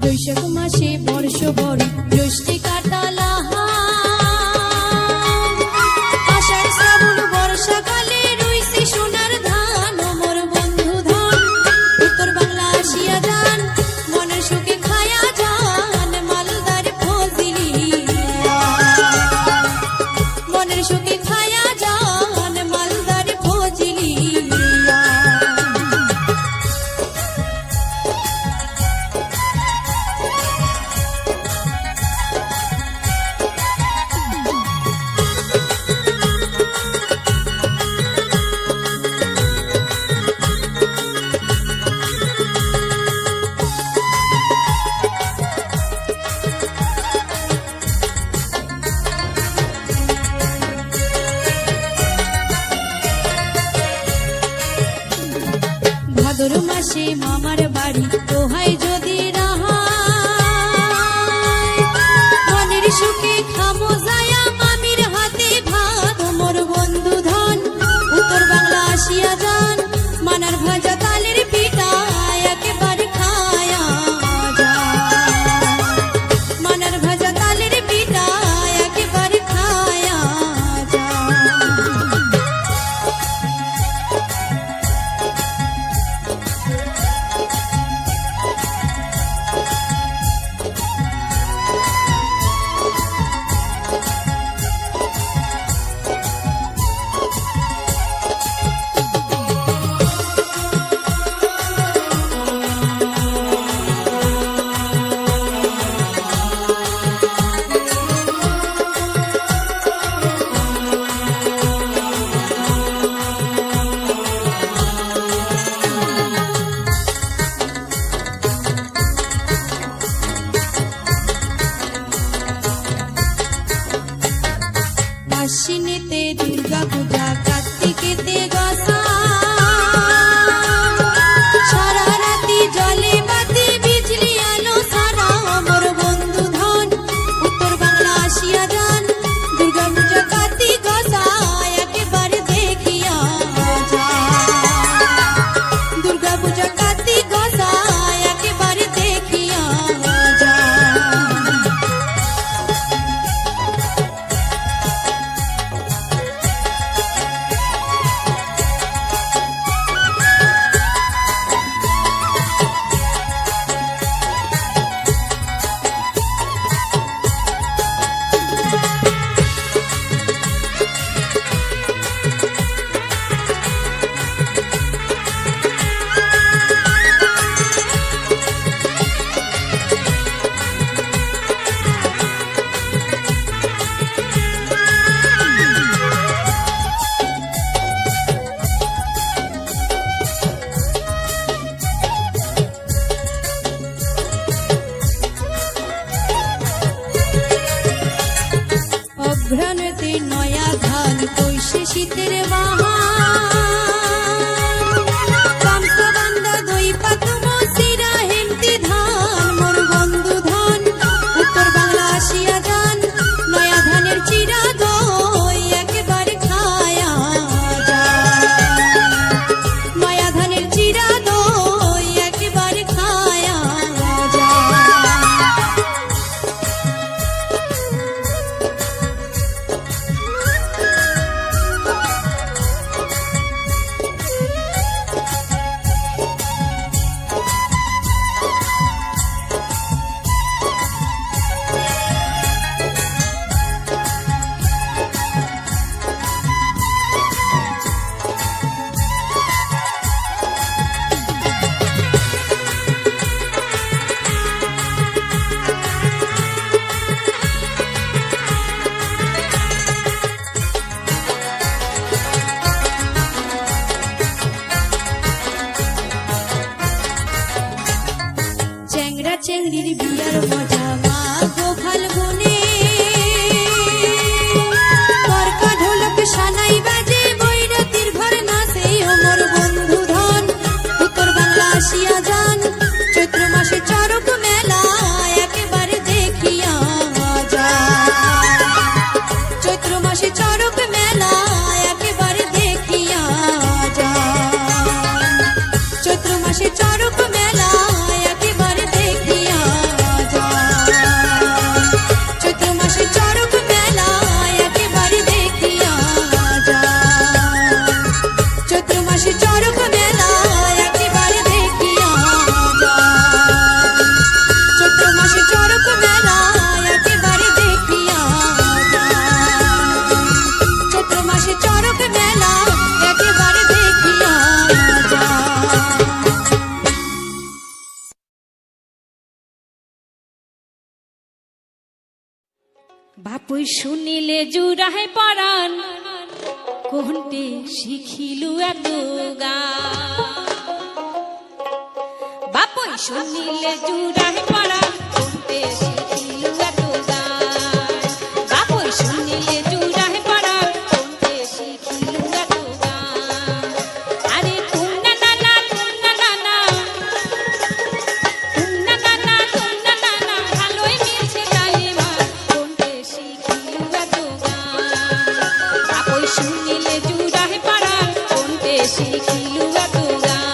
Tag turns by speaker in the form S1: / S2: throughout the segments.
S1: বৈশাখ মাসে বর্ষ বড়ি জ্যৈষ্ঠে কাটালা আষাঢ় শ্রাবণ বর্ষাকালে রইছে সোনার ধান মোর বন্ধু ধন উত্তর বাংলা আসিয়া যান মনের সুখে খায়া যান মালদার ফজলি মনের সুখে খায়া যান মালদার ফজলি ভাদর মাসে মামার বাড়ি দোহাই যদি রাহাই মনের সুখে খামো যায়া মামির হাতে ভাত মোর বন্ধু ধন উত্তর বাংলা আসিয়া যান মানার ভাজা তালের পিঠা একেবারে খায়া যান মানার ভাজা তালের পিঠা একেবারে খায়া যান চেংড়ির বিয়ার মজা মা গো ফাল্গুনে করকা ঢোলক সানাই বাজে বৈরাতির ঘর নাচে ও মোর বন্ধু ধন উত্তর বাংলা আসিয়া যান চৈত্র মাসে চড়ক মেলা একেবারে দেখিয়া যায় চৈত্র মাসে চড়ক মেলা একেবারে দেখিয়া যায় চৈত্র মাসে চড়ক মেলা একেবারে দেখিয়া যায় চৈত্র মাসে চড়ক মেলা একেবারে দেখিয়া যায় চৈত্র মাসে চড়ক মেলা একেবারে দেখিয়া যায় চৈত্র মাসে চড়ক মেলা একেবারে দেখিয়া যায় চৈত্র মাসে চড়ক মেলা একেবারে দেখিয়া যায়
S2: বাপুই শুনিলে জুড়াহে পরাণ কোনটে শিখিলু এত গান বাপুই শুনিলে জুড়াহে পরাণ কোনটে শিখিলু এত গান বাপুই শুনিলে জুড়াহে পরাণ কোনটে শিখিলু এত গান আরে তুমনা নানা তুমনা নানা তুমনা নানা ভালোই মিলছে কালিমা কোনটে শিখিলু এত গান বাপুই শুনিলে জুড়াহে পরাণ কোনটে শিখিলু এত গান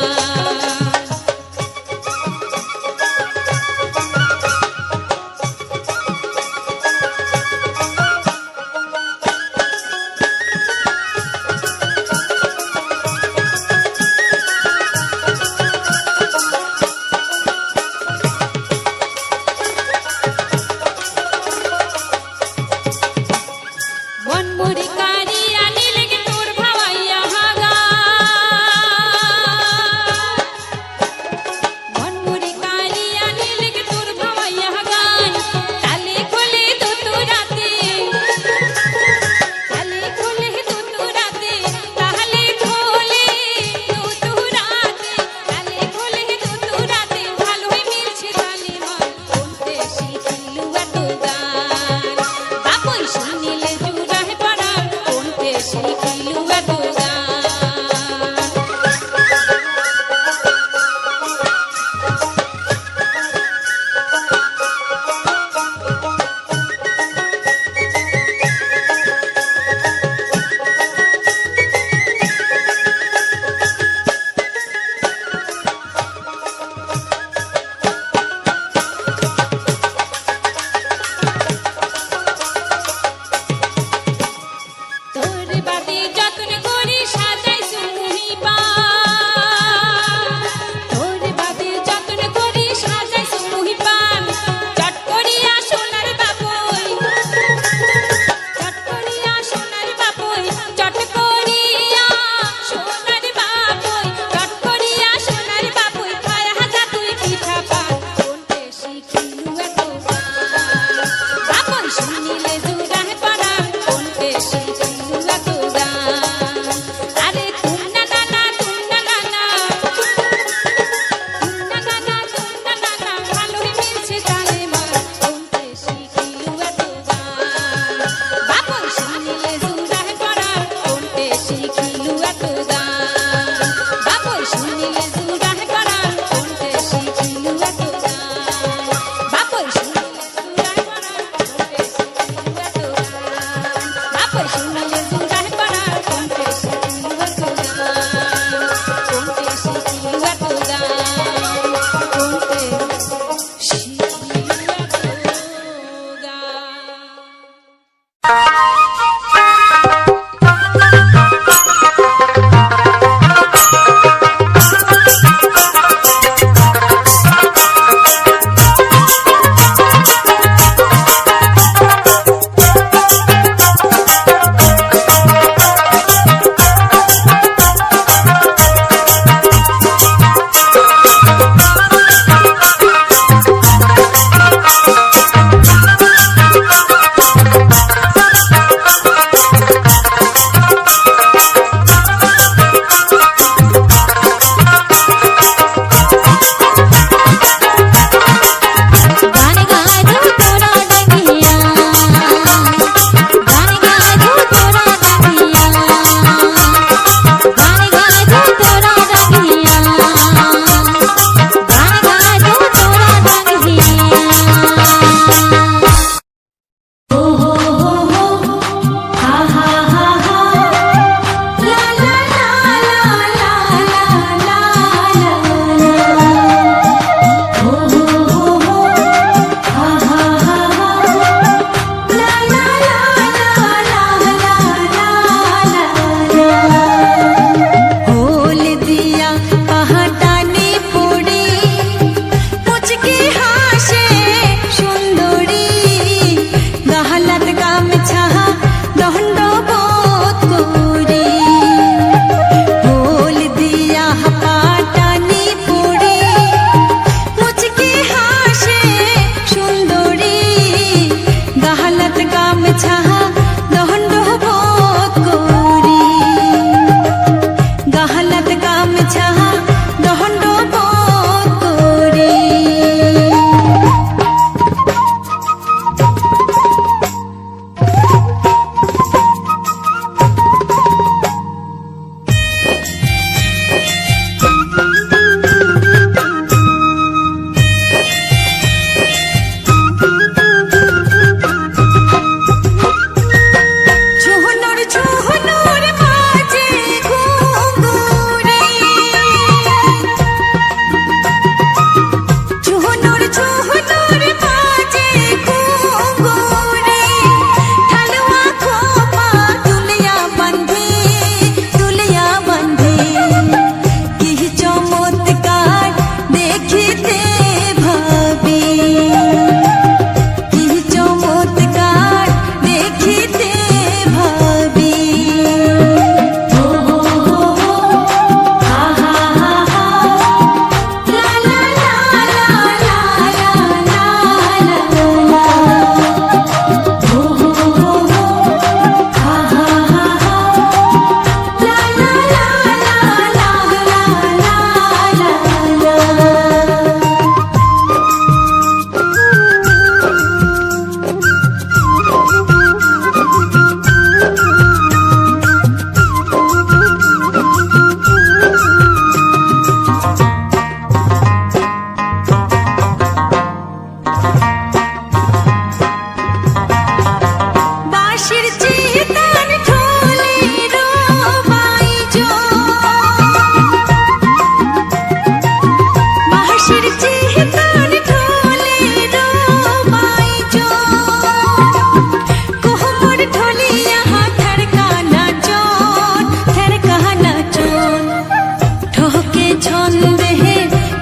S1: ছন্দেহে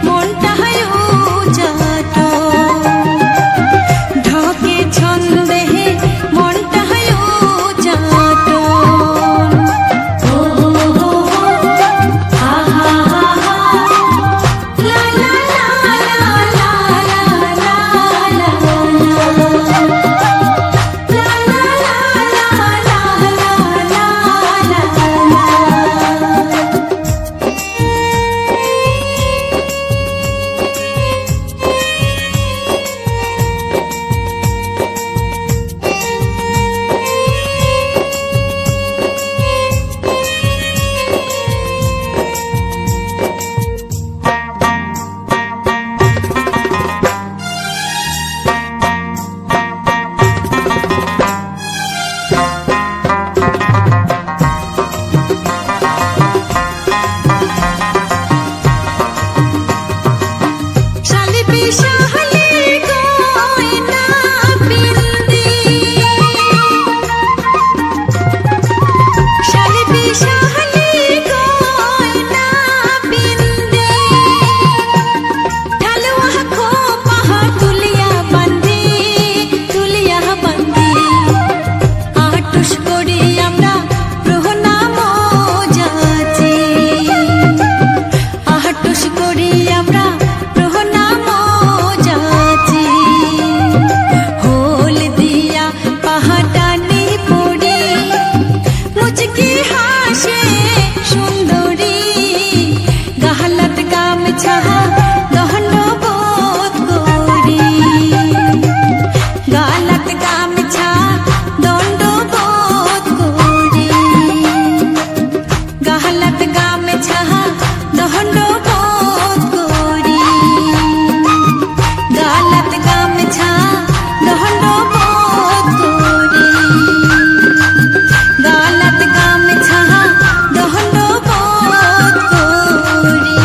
S1: মনটা হয় উজাট, ঢকে ছন্দেহে মনটা হয় উজাট। ও হো হা হা হা হা, লা লা লা লা লা লা লা লা শালি পিশালি গয়না পিন্দি, শালি পিশালি গয়না পিন্দি, ঢালুয়া খোপা তুলিয়া বান্ধি, তুলিয়া বান্ধি, আটুস করি আমরা প্রণাম যাচি, আটুস করি আমরা প্রণাম যাচি। হোল দিয়া পাহাটানি পড়ি, মুচকি হাসে সুন্দরী, গাহলাত গামছা দণ্ডবোধ করি, গালাত গামছা দণ্ডবোধ করি, গাহলাত গামছা দণ্ডবোধ করি, গালাত গামছা দণ্ডবোধ করি, গালাত গামছা দণ্ডবোধ করি।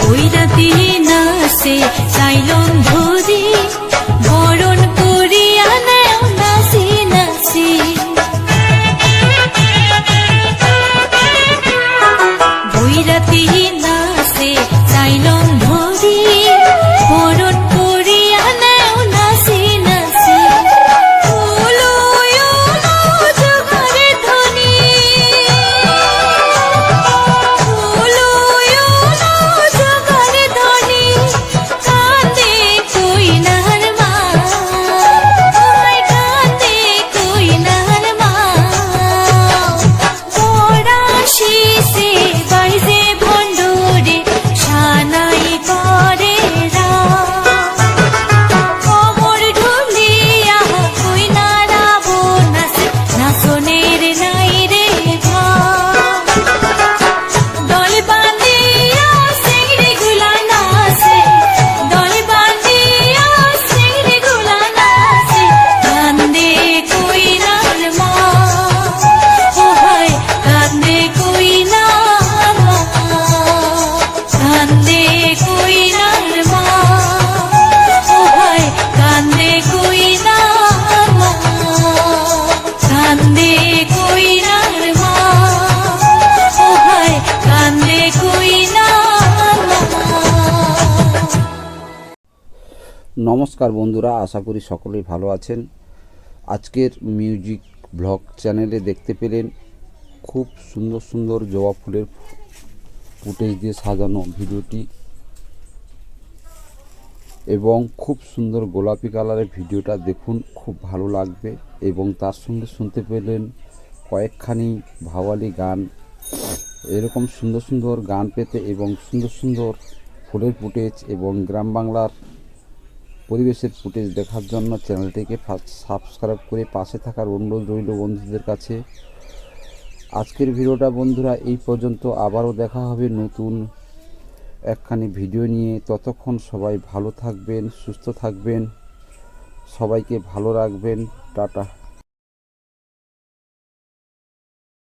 S1: বৈরাতি নাচে চাইলন ধরি বরণ করিয়া নেও নাচি নাচি বৈরাতি নাচে চাইলন ধরি বরণ করিয়া নেও নাচি নাচি উলু উলু জোগাড়ে ধ্বনি উলু উলু জোগাড়ে ধ্বনি কাঁদে কইনার মা ওই কাঁদে কইনার মা বড়া শিশে বাইজে ভণ্ডরে সানাই করে রা কোমর ঢুলিয়া কইনারা বোনাস নাচনের নাই রে ঘা দল বাঁধিয়া সিংড়ি গুলা নাচে দল বাঁধিয়া সিংড়ি গুলা নাচে কান্দে কইনার মা ও হায় কান্দে কইনার মা কান্দে কইনার মা ও হায় কান্দে কইনার মা কান্দে কইনার মা ও হায় কান্দে কইনার মা।
S3: নমস্কার বন্ধুরা, আশা করি সকলেই ভালো আছেন। আজকের মিউজিক ব্লগ চ্যানেলে দেখতে পেলেন খুব সুন্দর সুন্দর জবা ফুলের ফুটেজ দিয়ে সাজানো ভিডিওটি এবং খুব সুন্দর গোলাপি কালারের ভিডিওটা দেখুন, খুব ভালো লাগবে। এবং তার সঙ্গে শুনতে পেলেন কয়েকখানি ভাওয়ালি গান। এরকম সুন্দর সুন্দর গান পেতে এবং সুন্দর সুন্দর ফুলের ফুটেজ এবং গ্রাম বাংলার পরিবেশের ফুটেজ দেখার জন্য চ্যানেলটিকে সাবস্ক্রাইব করে পাশে থাকার অনুরোধ রইল বন্ধুদের কাছে। আজকের ভিডিওটা বন্ধুরা এই পর্যন্ত, আবারও দেখা হবে নতুন একখানি ভিডিও নিয়ে। ততক্ষণ সবাই ভালো থাকবেন, সুস্থ থাকবেন, সবাইকে ভালো রাখবেন। টাটা।